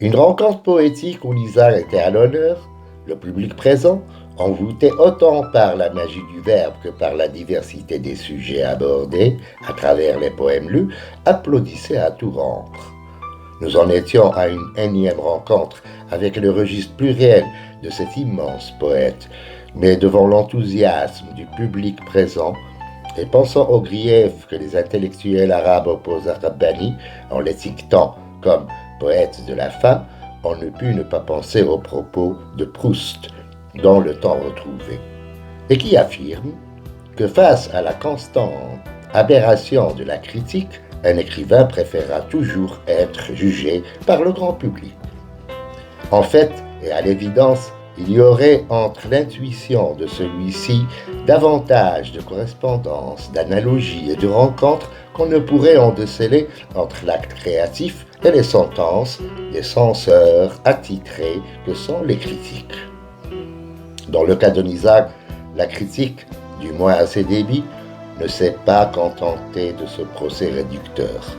Une rencontre poétique où Nizar était à l'honneur, le public présent, envoûté autant par la magie du verbe que par la diversité des sujets abordés à travers les poèmes lus, applaudissait à tout rompre. Nous en étions à une énième rencontre avec le registre pluriel de cet immense poète, mais devant l'enthousiasme du public présent, et pensant aux griefs que les intellectuels arabes opposent à Rabbani en l'étiquetant comme poète de la faim, on ne put ne pas penser aux propos de Proust dans Le Temps retrouvé, et qui affirme que face à la constante aberration de la critique, un écrivain préférera toujours être jugé par le grand public. En fait, et à l'évidence, il y aurait entre l'intuition de celui-ci davantage de correspondances, d'analogies et de rencontres qu'on ne pourrait en déceler entre l'acte créatif et les sentences des censeurs attitrés que sont les critiques. Dans le cas de Nizar, la critique, du moins à ses débuts, ne s'est pas contentée de ce procès réducteur.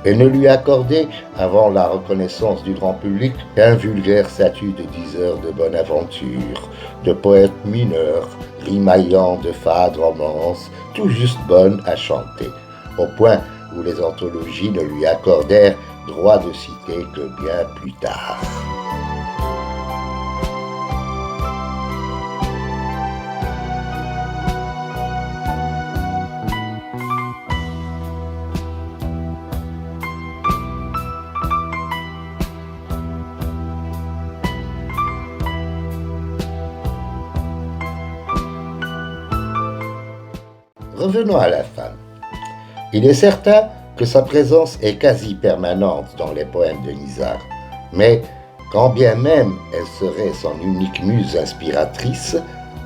Elle ne lui accordait, avant la reconnaissance du grand public, qu'un vulgaire statut de diseur de bonne aventure, de poète mineur, rimaillant de fades romances, tout juste bonne à chanter, au point où les anthologies ne lui accordèrent droit de citer que bien plus tard. Revenons à la femme. Il est certain que sa présence est quasi permanente dans les poèmes de Nizar, mais quand bien même elle serait son unique muse inspiratrice,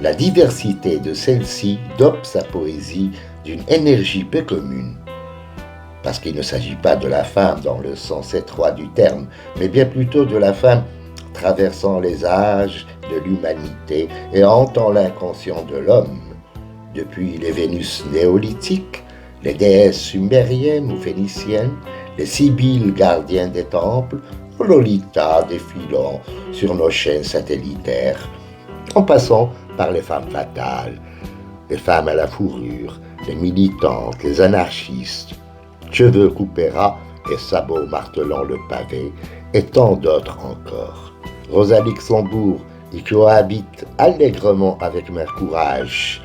la diversité de celle-ci dope sa poésie d'une énergie peu commune. Parce qu'il ne s'agit pas de la femme dans le sens étroit du terme, mais bien plutôt de la femme traversant les âges de l'humanité et hantant l'inconscient de l'homme. Depuis les Vénus néolithiques, les déesses sumériennes ou phéniciennes, les sibylles gardiens des temples, Lolita défilant sur nos chaînes satellitaires, en passant par les femmes fatales, les femmes à la fourrure, les militantes, les anarchistes, cheveux coupés ras et sabots martelant le pavé, et tant d'autres encore. Rosa Luxembourg y cohabite allègrement avec Mercourage,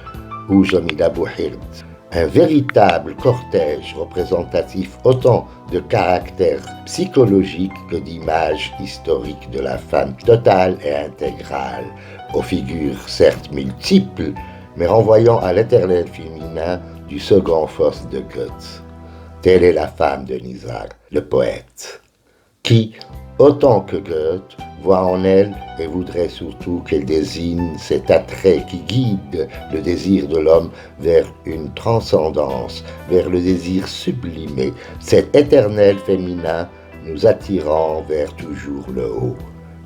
ou Jamila Bouhirt, un véritable cortège représentatif autant de caractère psychologique que d'image historique de la femme totale et intégrale, aux figures certes multiples, mais renvoyant à l'éternel féminin du second Faust de Goethe. Telle est la femme de Nizar, le poète, qui, autant que Goethe, voit en elle et voudrait surtout qu'elle désigne cet attrait qui guide le désir de l'homme vers une transcendance, vers le désir sublimé, cet éternel féminin nous attirant vers toujours le haut.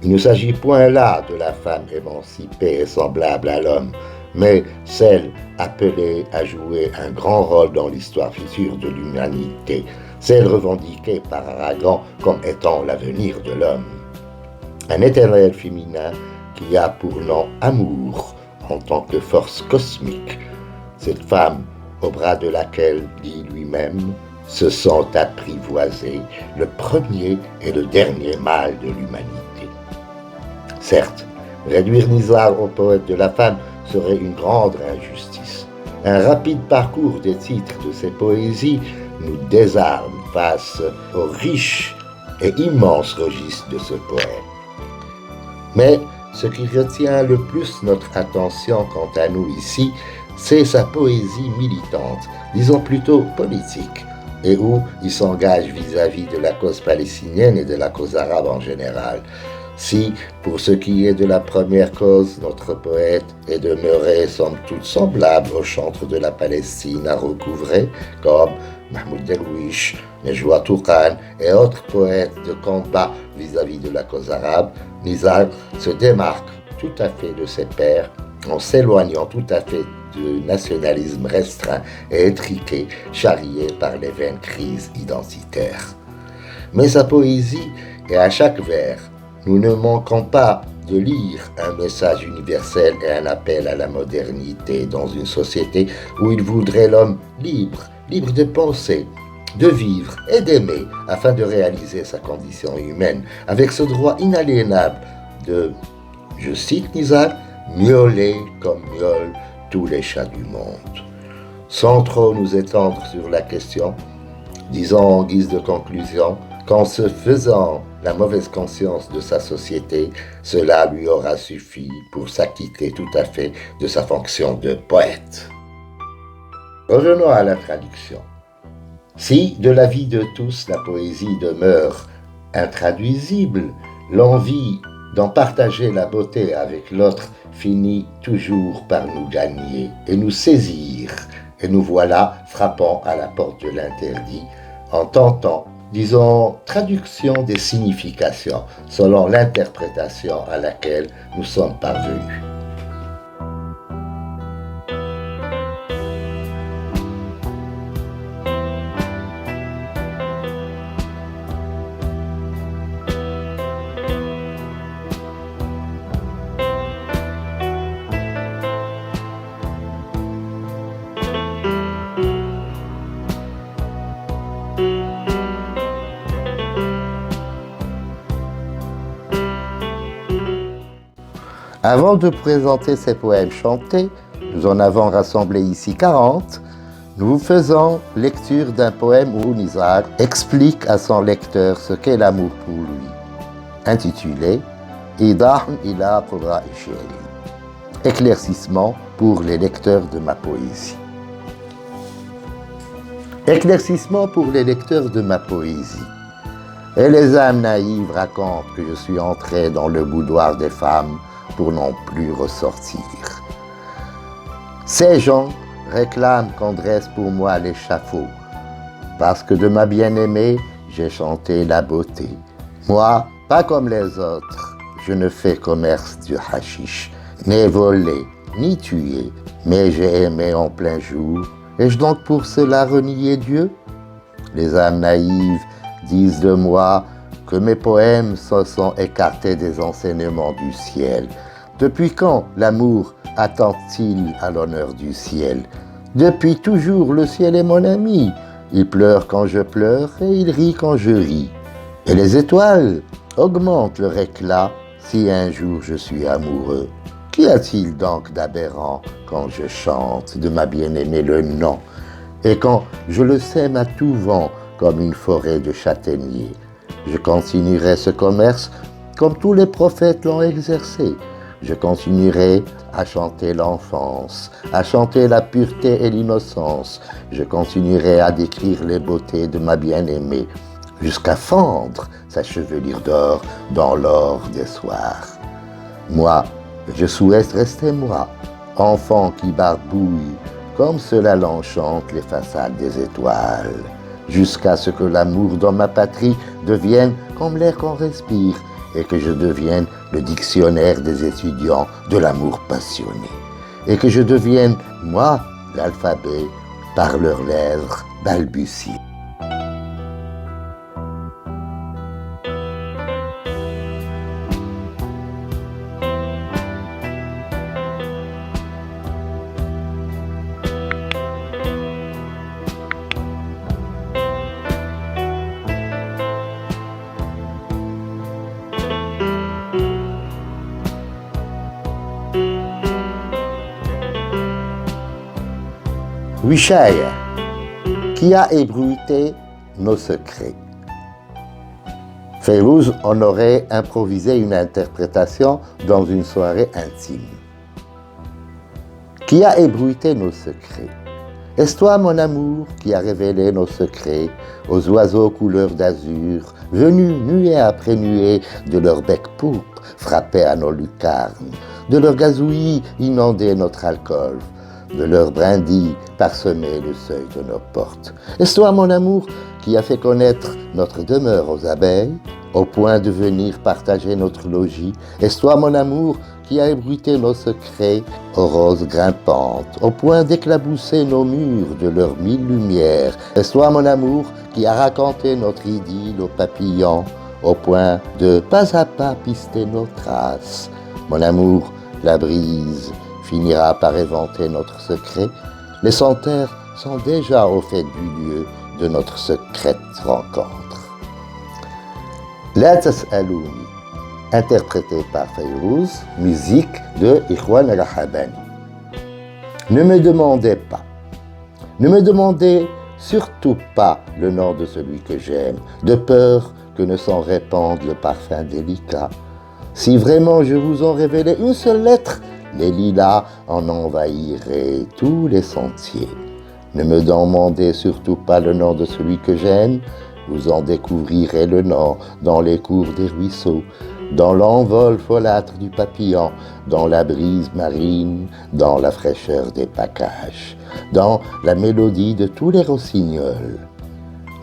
Il ne s'agit point là de la femme émancipée et semblable à l'homme, mais celle appelée à jouer un grand rôle dans l'histoire future de l'humanité, celle revendiquée par Aragon comme étant l'avenir de l'homme. Un éternel féminin qui a pour nom amour en tant que force cosmique, cette femme au bras de laquelle, dit lui-même, se sent apprivoisé le premier et le dernier mal de l'humanité. Certes, réduire Nizar au poète de la femme serait une grande injustice. Un rapide parcours des titres de ses poésies nous désarme face au riche et immense registre de ce poète. Mais ce qui retient le plus notre attention quant à nous ici, c'est sa poésie militante, disons plutôt politique, et où il s'engage vis-à-vis de la cause palestinienne et de la cause arabe en général. Si, pour ce qui est de la première cause, notre poète est demeuré somme toute semblable au chantre de la Palestine à recouvrer, comme Mahmoud Darwish, Nejwa Touqan et autres poètes de combat vis-à-vis de la cause arabe, Nizar se démarque tout à fait de ses pairs en s'éloignant tout à fait du nationalisme restreint et étriqué charrié par les vaines crises identitaires. Mais sa poésie Et à chaque vers, nous ne manquons pas de lire un message universel et un appel à la modernité dans une société où il voudrait l'homme libre, libre de penser, de vivre et d'aimer afin de réaliser sa condition humaine avec ce droit inaliénable de, je cite Nizar, miauler comme miaulent tous les chats du monde. Sans trop nous étendre sur la question, disons en guise de conclusion qu'en se faisant la mauvaise conscience de sa société, cela lui aura suffi pour s'acquitter tout à fait de sa fonction de poète. Revenons à la traduction. Si de la vie de tous la poésie demeure intraduisible, l'envie d'en partager la beauté avec l'autre finit toujours par nous gagner et nous saisir. Et nous voilà frappant à la porte de l'interdit en tentant, disons, traduction des significations selon l'interprétation à laquelle nous sommes parvenus. Avant de présenter ces poèmes chantés, nous en avons rassemblé ici 40, nous vous faisons lecture d'un poème où Nizar explique à son lecteur ce qu'est l'amour pour lui, intitulé « Idah ila Qurra Shi'ri » éclaircissement pour les lecteurs de ma poésie. Éclaircissement pour les lecteurs de ma poésie. Et les âmes naïves racontent que je suis entré dans le boudoir des femmes pour non plus ressortir. Ces gens réclament qu'on dresse pour moi l'échafaud, parce que de ma bien-aimée, j'ai chanté la beauté. Moi, pas comme les autres, je ne fais commerce du hashish, ni volé, ni tué, mais j'ai aimé en plein jour. Ai-je donc pour cela renié Dieu? Les âmes naïves disent de moi que mes poèmes se sont écartés des enseignements du ciel. Depuis quand l'amour attend-il à l'honneur du ciel? Depuis toujours, le ciel est mon ami. Il pleure quand je pleure et il rit quand je ris. Et les étoiles augmentent leur éclat si un jour je suis amoureux. Qu'y a-t-il donc d'aberrant quand je chante de ma bien-aimée le nom et quand je le sème à tout vent comme une forêt de châtaigniers? Je continuerai ce commerce comme tous les prophètes l'ont exercé. Je continuerai à chanter l'enfance, à chanter la pureté et l'innocence. Je continuerai à décrire les beautés de ma bien-aimée, jusqu'à fendre sa chevelure d'or dans l'or des soirs. Moi, je souhaite rester moi, enfant qui barbouille, comme cela l'enchante les façades des étoiles, jusqu'à ce que l'amour dans ma patrie devienne comme l'air qu'on respire, et que je devienne le dictionnaire des étudiants de l'amour passionné, et que je devienne, moi, l'alphabet, par leurs lèvres balbutiées. Wishaya, qui a ébruité nos secrets. Fayrouz en aurait improvisé une interprétation dans une soirée intime. Qui a ébruité nos secrets? Est-ce toi, mon amour, qui a révélé nos secrets aux oiseaux couleur d'azur, venus nuée après nuée de leur bec pourpre frapper à nos lucarnes, de leur gazouillis inonder notre alcôve, de leur brindilles parsemer le seuil de nos portes? Est-ce toi, mon amour, qui a fait connaître notre demeure aux abeilles, au point de venir partager notre logis? Est-ce toi, mon amour, qui a ébruité nos secrets aux roses grimpantes, au point d'éclabousser nos murs de leurs 1000 lumières? Est-ce toi, mon amour, qui a raconté notre idylle aux papillons, au point de pas à pas pister nos traces. Mon amour, la brise finira par éventer notre secret. Les sentaires sont déjà au fait du lieu de notre secrète rencontre. La Tas'alouni, interprété par Fayrouz, musique de Ikhwan al-Habani. Ne me demandez pas, ne me demandez surtout pas le nom de celui que j'aime, de peur que ne s'en répande le parfum délicat. Si vraiment je vous en révélais une seule lettre, les lilas en envahiraient tous les sentiers. Ne me demandez surtout pas le nom de celui que j'aime, vous en découvrirez le nom dans les cours des ruisseaux, dans l'envol folâtre du papillon, dans la brise marine, dans la fraîcheur des paccages, dans la mélodie de tous les rossignols.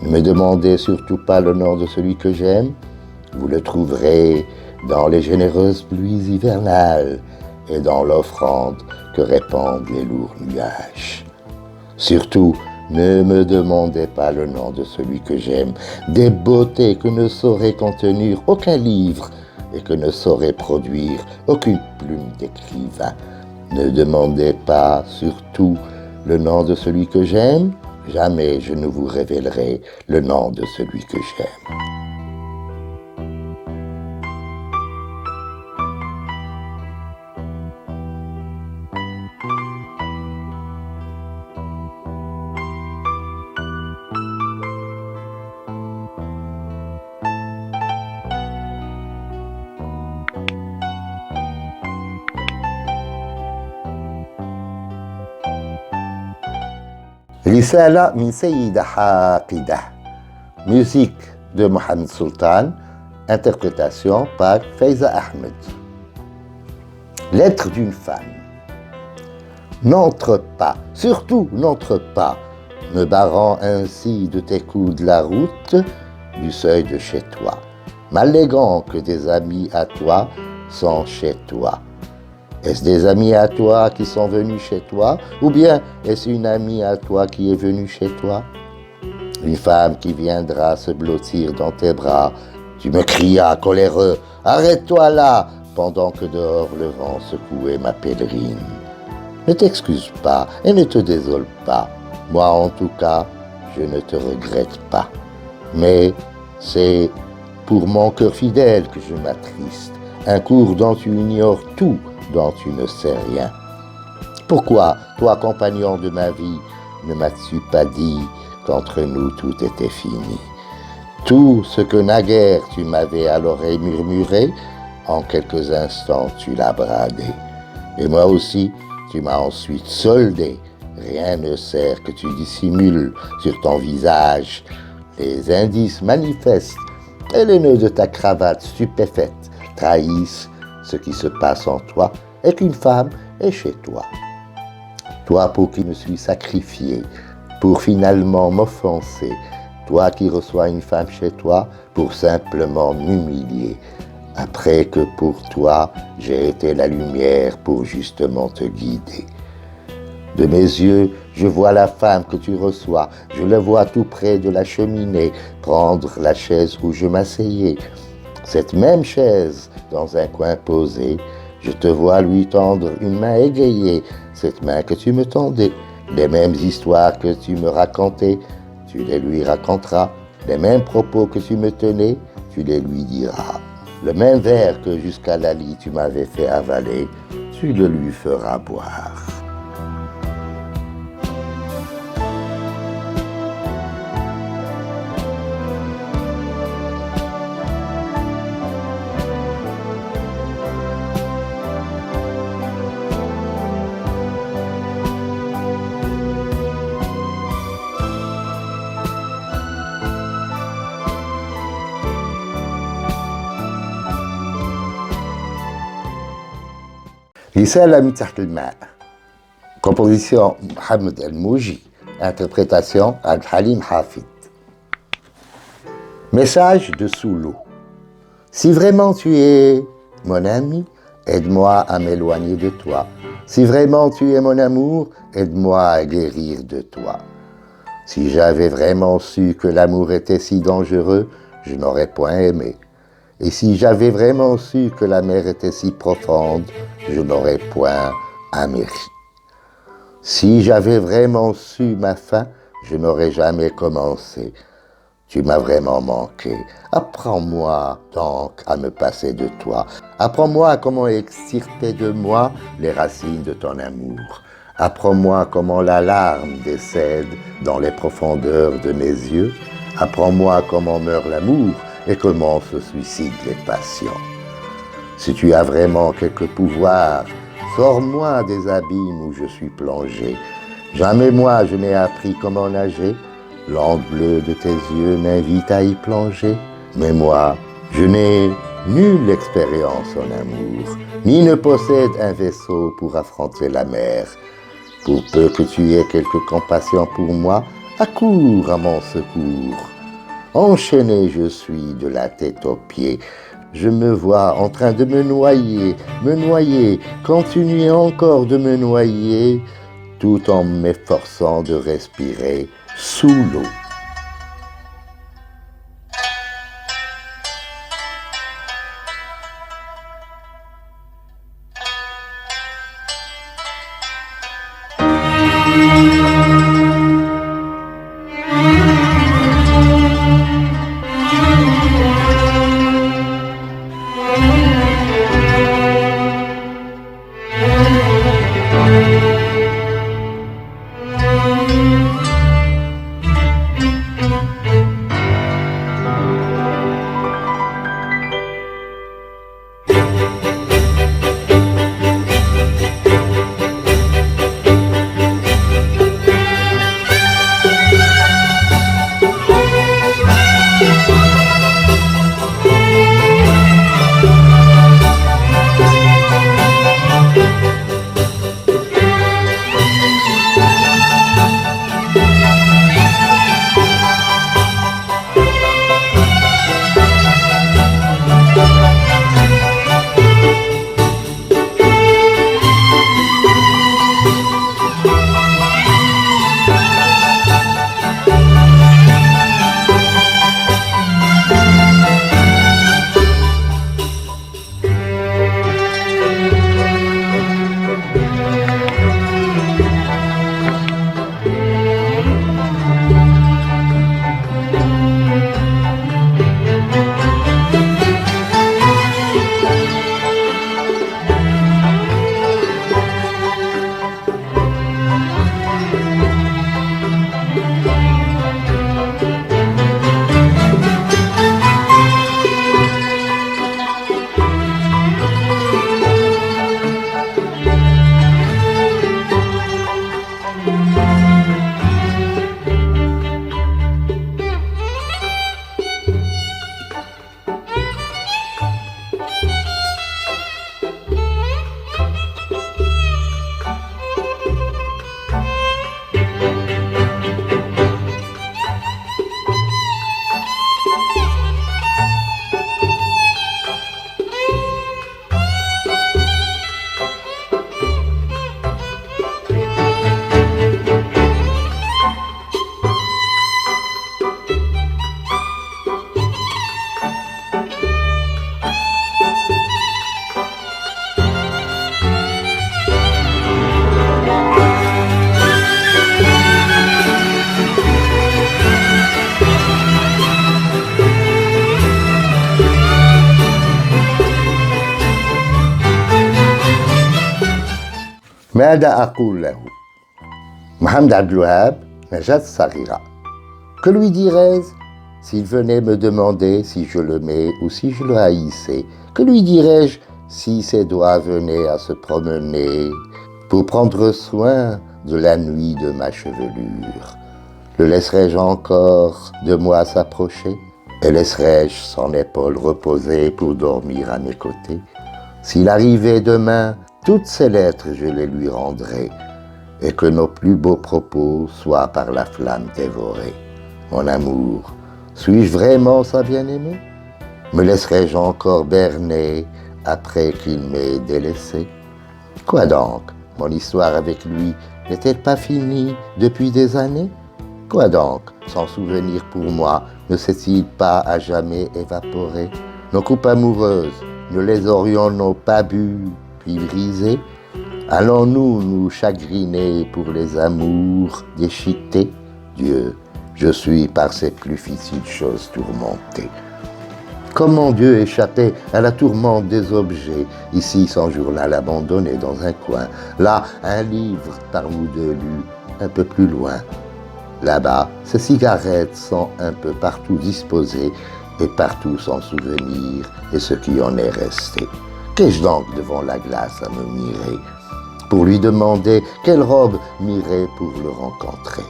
Ne me demandez surtout pas le nom de celui que j'aime, vous le trouverez dans les généreuses pluies hivernales et dans l'offrande que répandent les lourds nuages. Surtout, ne me demandez pas le nom de celui que j'aime, des beautés que ne saurait contenir aucun livre et que ne saurait produire aucune plume d'écrivain. Ne demandez pas, surtout, le nom de celui que j'aime, jamais je ne vous révélerai le nom de celui que j'aime. Risala min Sayyida Haqida, musique de Mohamed Sultan, interprétation par Faiza Ahmed. Lettre d'une femme. N'entre pas, surtout n'entre pas, me barrant ainsi de tes coups de la route, du seuil de chez toi, m'alléguant que des amis à toi sont chez toi. Est-ce des amis à toi qui sont venus chez toi, ou bien est-ce une amie à toi qui est venue chez toi? Une femme qui viendra se blottir dans tes bras. Tu me crias, coléreux, arrête-toi là, pendant que dehors le vent secouait ma pèlerine. Ne t'excuse pas et ne te désole pas. Moi, en tout cas, je ne te regrette pas. Mais c'est pour mon cœur fidèle que je m'attriste. Un cours dont tu ignores tout, dont tu ne sais rien. Pourquoi, toi, compagnon de ma vie, ne m'as-tu pas dit qu'entre nous tout était fini? Tout ce que naguère tu m'avais à l'oreille murmuré, en quelques instants tu l'as bradé. Et moi aussi, tu m'as ensuite soldé. Rien ne sert que tu dissimules sur ton visage les indices manifestes et les nœuds de ta cravate stupéfaite trahissent ce qui se passe en toi et qu'une femme est chez toi. Toi pour qui me suis sacrifié, pour finalement m'offenser, toi qui reçois une femme chez toi pour simplement m'humilier, après que pour toi j'ai été la lumière pour justement te guider. De mes yeux, je vois la femme que tu reçois, je la vois tout près de la cheminée, prendre la chaise où je m'asseyais. Cette même chaise, dans un coin posée, je te vois lui tendre une main égayée, cette main que tu me tendais. Les mêmes histoires que tu me racontais, tu les lui raconteras. Les mêmes propos que tu me tenais, tu les lui diras. Le même verre que jusqu'à la lit tu m'avais fait avaler, tu le lui feras boire. رسالة من تحت الماء. Composition Mohamed El Mouji. Interprétation Abd Halim Hafid. Message de sous l'eau. Si vraiment tu es mon ami, aide-moi à m'éloigner de toi. Si vraiment tu es mon amour, aide-moi à guérir de toi. Si j'avais vraiment su que l'amour était si dangereux, je n'aurais point aimé. Et si j'avais vraiment su que la mer était si profonde, je n'aurais point améri. Si j'avais vraiment su ma fin, je n'aurais jamais commencé. Tu m'as vraiment manqué. Apprends-moi donc à me passer de toi. Apprends-moi comment extirper de moi les racines de ton amour. Apprends-moi comment la larme décède dans les profondeurs de mes yeux. Apprends-moi comment meurt l'amour et comment se suicident les passions. Si tu as vraiment quelque pouvoir, sors-moi des abîmes où je suis plongé. Jamais moi je n'ai appris comment nager. L'onde bleue de tes yeux m'invite à y plonger. Mais moi, je n'ai nulle expérience en amour, ni ne possède un vaisseau pour affronter la mer. Pour peu que tu aies quelque compassion pour moi, accours à mon secours. Enchaîné je suis de la tête aux pieds. Je me vois en train de me noyer, continuer encore de me noyer, tout en m'efforçant de respirer sous l'eau. ماذا أقول له؟ Mohamed Abdel-Wahab, Najat Sarira. Que lui dirais-je s'il venait me demander si je l'aimais ou si je le haïssais? Que lui dirais-je si ses doigts venaient à se promener pour prendre soin de la nuit de ma chevelure? Le laisserais-je encore de moi s'approcher? Et laisserais-je son épaule reposer pour dormir à mes côtés? S'il arrivait demain, toutes ces lettres je les lui rendrai, et que nos plus beaux propos soient par la flamme dévorés. Mon amour, suis-je vraiment sa bien-aimée? Me laisserai-je encore berner après qu'il m'ait délaissé? Quoi donc? Mon histoire avec lui n'est-elle pas finie depuis des années? Quoi donc? Son souvenir pour moi ne s'est-il pas à jamais évaporé? nos coupes amoureuses, ne les aurions-nous pas bues puis brisées? Allons-nous nous chagriner pour les amours déchiquetés? Dieu, je suis par ces plus difficiles choses tourmenté. Comment Dieu échappait à la tourmente des objets, ici sans journal abandonné dans un coin, là un livre par nous deux lu, un peu plus loin. Là-bas, ces cigarettes sont un peu partout disposées et partout sans souvenir et ce qui en est resté. Qu'ai-je donc devant la glace à me mirer pour lui demander quelle robe m'irait pour le rencontrer?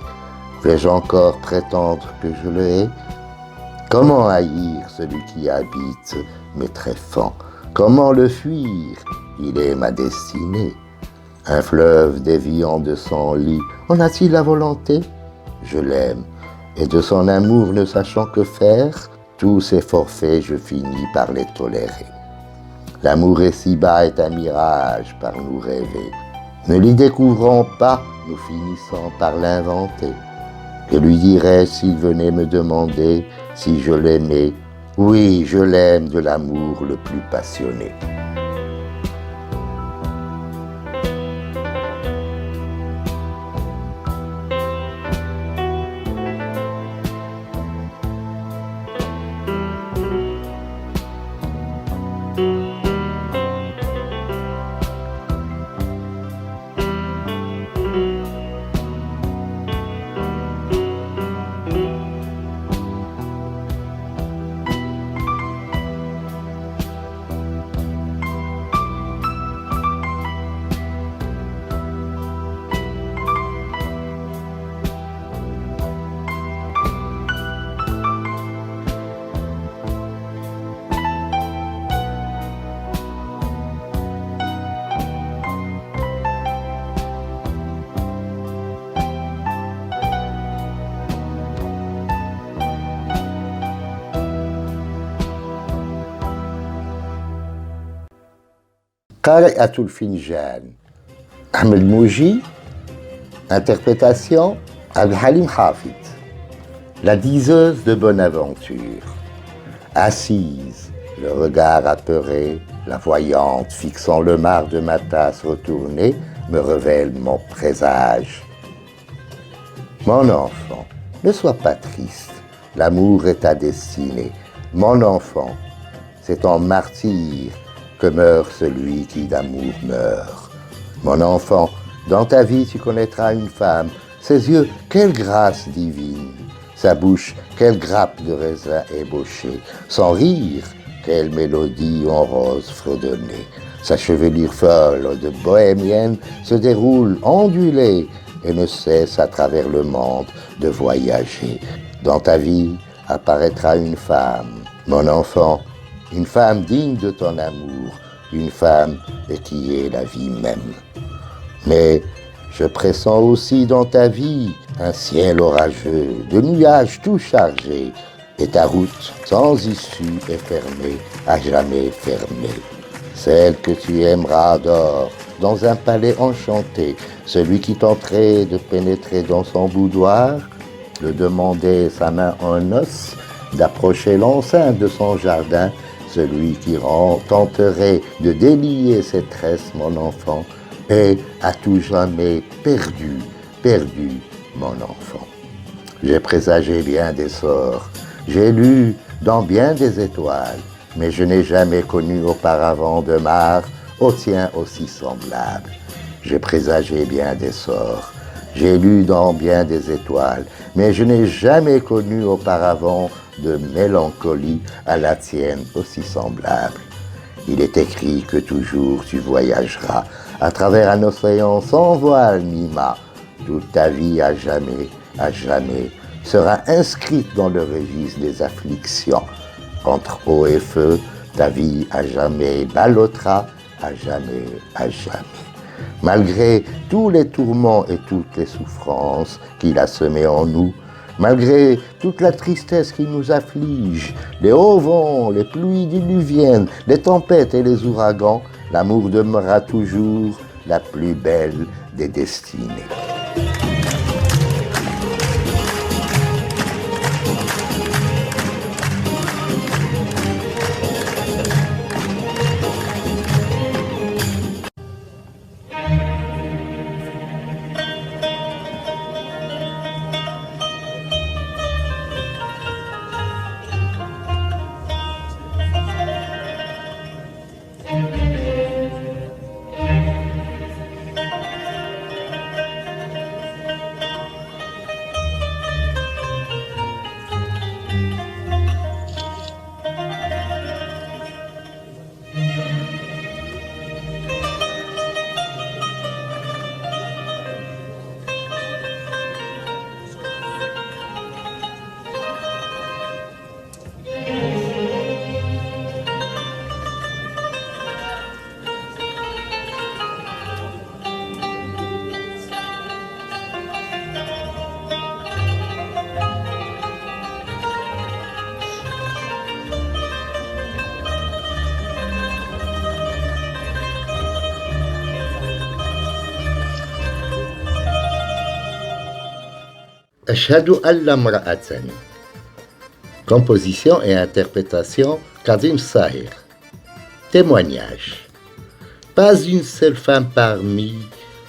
Vais-je encore prétendre que je le hais? Comment haïr celui qui habite mes tréfonds? Comment le fuir? Il est ma destinée. Un fleuve déviant de son lit, en a-t-il la volonté? Je l'aime, et de son amour ne sachant que faire, tous ses forfaits je finis par les tolérer. L'amour ici-bas est un mirage par nous rêver. Ne l'y découvrons pas, nous finissons par l'inventer. Que lui dirais-je s'il venait me demander si je l'aimais? Oui, je l'aime de l'amour le plus passionné. قارئة الفنجان أحمد موجي. Interprétation Abdelhalim Hafid. La diseuse de Bonaventure. Assise, le regard apeuré, la voyante fixant le marc de ma tasse retournée me révèle mon présage. Mon enfant, ne sois pas triste, l'amour est ta destinée. Mon enfant, c'est en martyr que meurt celui qui d'amour meurt. Mon enfant, dans ta vie tu connaîtras une femme, ses yeux, quelle grâce divine, sa bouche, quelle grappe de raisin ébauchée, son rire, quelle mélodie en rose fredonnée, sa chevelure folle de bohémienne se déroule ondulée et ne cesse à travers le monde de voyager. Dans ta vie apparaîtra une femme, mon enfant, une femme digne de ton amour, une femme qui est la vie même. Mais je pressens aussi dans ta vie un ciel orageux, de nuages tout chargés, et ta route sans issue est fermée, à jamais fermée. Celle que tu aimeras dort dans un palais enchanté, celui qui tenterait de pénétrer dans son boudoir, de demander sa main en os, d'approcher l'enceinte de son jardin, celui qui tenterait de délier ses tresses, mon enfant, est à tout jamais perdu, perdu, mon enfant. J'ai présagé bien des sorts, j'ai lu dans bien des étoiles, mais je n'ai jamais connu auparavant de mare au tien aussi semblable. J'ai présagé bien des sorts, j'ai lu dans bien des étoiles, mais je n'ai jamais connu auparavant de mélancolie à la tienne aussi semblable. Il est écrit que toujours tu voyageras à travers un océan sans voile ni mât. Toute ta vie à jamais, sera inscrite dans le registre des afflictions. Entre eau et feu, ta vie à jamais ballottera, à jamais. Malgré tous les tourments et toutes les souffrances qu'il a semées en nous, malgré toute la tristesse qui nous afflige, les hauts vents, les pluies diluviennes, les tempêtes et les ouragans, l'amour demeurera toujours la plus belle des destinées. Ashhadu an la mra'atan. Composition et interprétation Kadim Sahir. Témoignage. Pas une seule femme parmi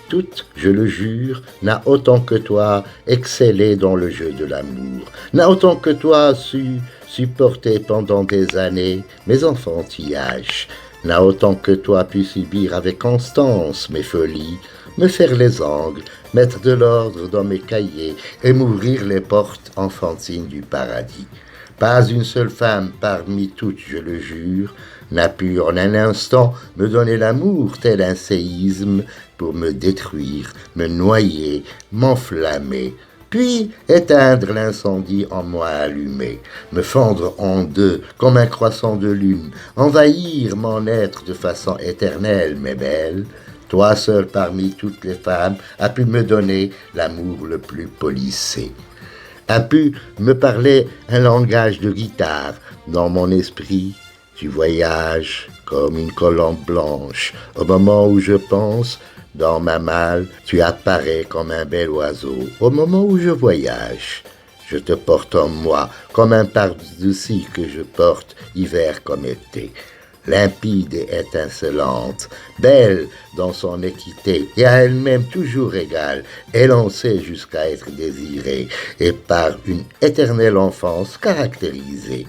toutes, je le jure, n'a autant que toi excellé dans le jeu de l'amour, n'a autant que toi su supporter pendant des années mes enfantillages, n'a autant que toi pu subir avec constance mes folies, me faire les angles, mettre de l'ordre dans mes cahiers et m'ouvrir les portes enfantines du paradis. Pas une seule femme parmi toutes, je le jure, n'a pu en un instant me donner l'amour tel un séisme pour me détruire, me noyer, m'enflammer, puis éteindre l'incendie en moi allumé, me fendre en deux comme un croissant de lune, envahir mon être de façon éternelle, mais belle. Toi seul parmi toutes les femmes as pu me donner l'amour le plus polissé, a pu me parler un langage de guitare dans mon esprit. Tu voyages comme une colombe blanche. Au moment où je pense, dans ma malle, tu apparais comme un bel oiseau. Au moment où je voyage, je te porte en moi comme un pardessus que je porte hiver comme été. Limpide et étincelante, belle dans son équité, et à elle-même toujours égale, élancée jusqu'à être désirée, et par une éternelle enfance caractérisée.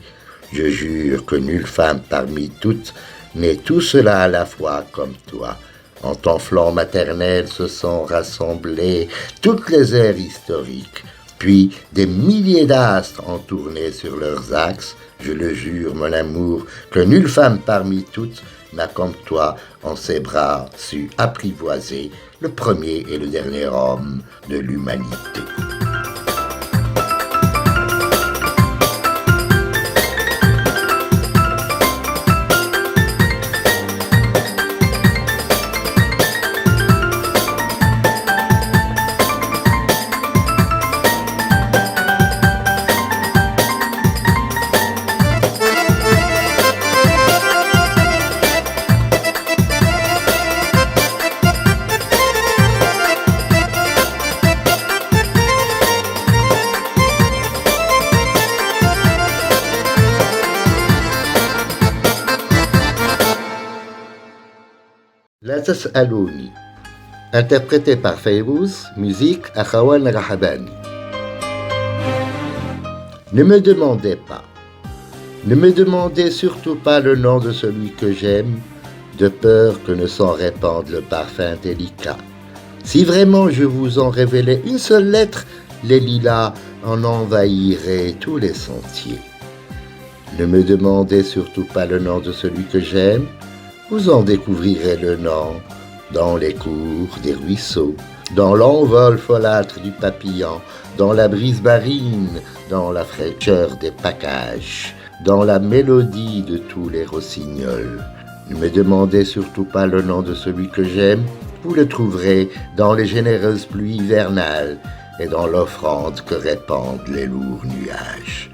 Je jure que nulle femme parmi toutes n'est tout cela à la fois comme toi. En ton flanc maternel se sont rassemblées toutes les ères historiques, puis des milliers d'astres ont tourné sur leurs axes. Je le jure, mon amour, que nulle femme parmi toutes n'a comme toi en ses bras su apprivoiser le premier et le dernier homme de l'humanité. La Tas'alouni, interprété par Fayrouz, musique Akhawan Rahabani. Ne me demandez pas, ne me demandez surtout pas le nom de celui que j'aime, de peur que ne s'en répande le parfum délicat. Si vraiment je vous en révélais une seule lettre, les lilas en envahiraient tous les sentiers. Ne me demandez surtout pas le nom de celui que j'aime, vous en découvrirez le nom dans les cours des ruisseaux, dans l'envol folâtre du papillon, dans la brise marine, dans la fraîcheur des paccages, dans la mélodie de tous les rossignols. Ne me demandez surtout pas le nom de celui que j'aime, vous le trouverez dans les généreuses pluies hivernales et dans l'offrande que répandent les lourds nuages.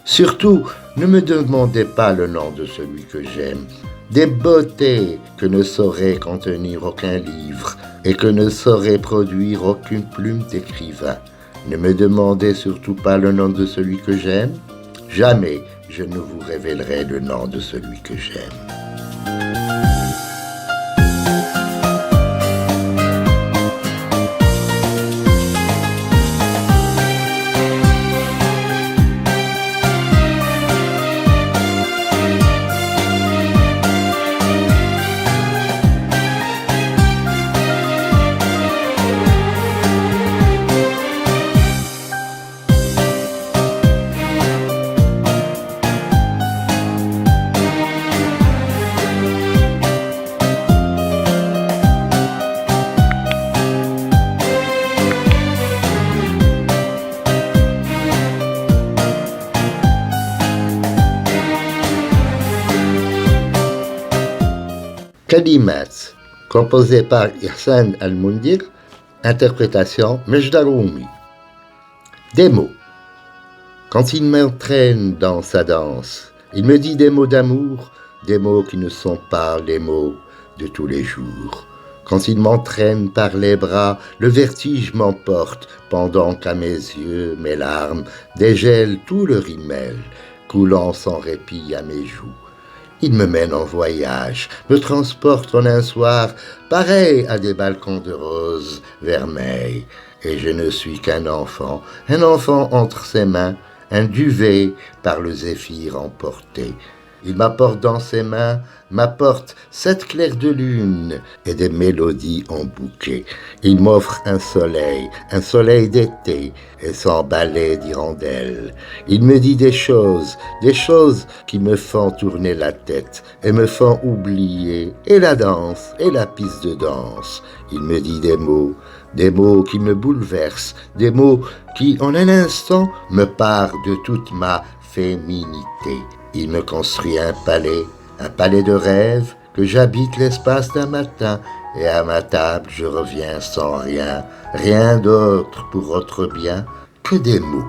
Surtout, ne me demandez pas le nom de celui que j'aime, des beautés que ne saurait contenir aucun livre et que ne saurait produire aucune plume d'écrivain. Ne me demandez surtout pas le nom de celui que j'aime, jamais je ne vous révélerai le nom de celui que j'aime. Kalimat, composé par Ihsan Al-Mundir, interprétation Mejdaroumi. Des mots. Quand il m'entraîne dans sa danse, il me dit des mots d'amour, des mots qui ne sont pas les mots de tous les jours. Quand il m'entraîne par les bras, le vertige m'emporte, pendant qu'à mes yeux, mes larmes dégèlent tout le rimel, coulant sans répit à mes joues. Il me mène en voyage, me transporte en un soir, pareil à des balcons de roses vermeilles. Et je ne suis qu'un enfant entre ses mains, un duvet par le zéphyr emporté. Il m'apporte dans ses mains, m'apporte 7 clairs de lune et des mélodies en bouquet. Il m'offre un soleil d'été et sans balai d'hirondelles. Il me dit des choses qui me font tourner la tête et me font oublier et la danse et la piste de danse. Il me dit des mots qui me bouleversent, des mots qui, en un instant, me parent de toute ma féminité. Il me construit un palais de rêve, que j'habite l'espace d'un matin, et à ma table je reviens sans rien, rien d'autre pour autre bien que des mots.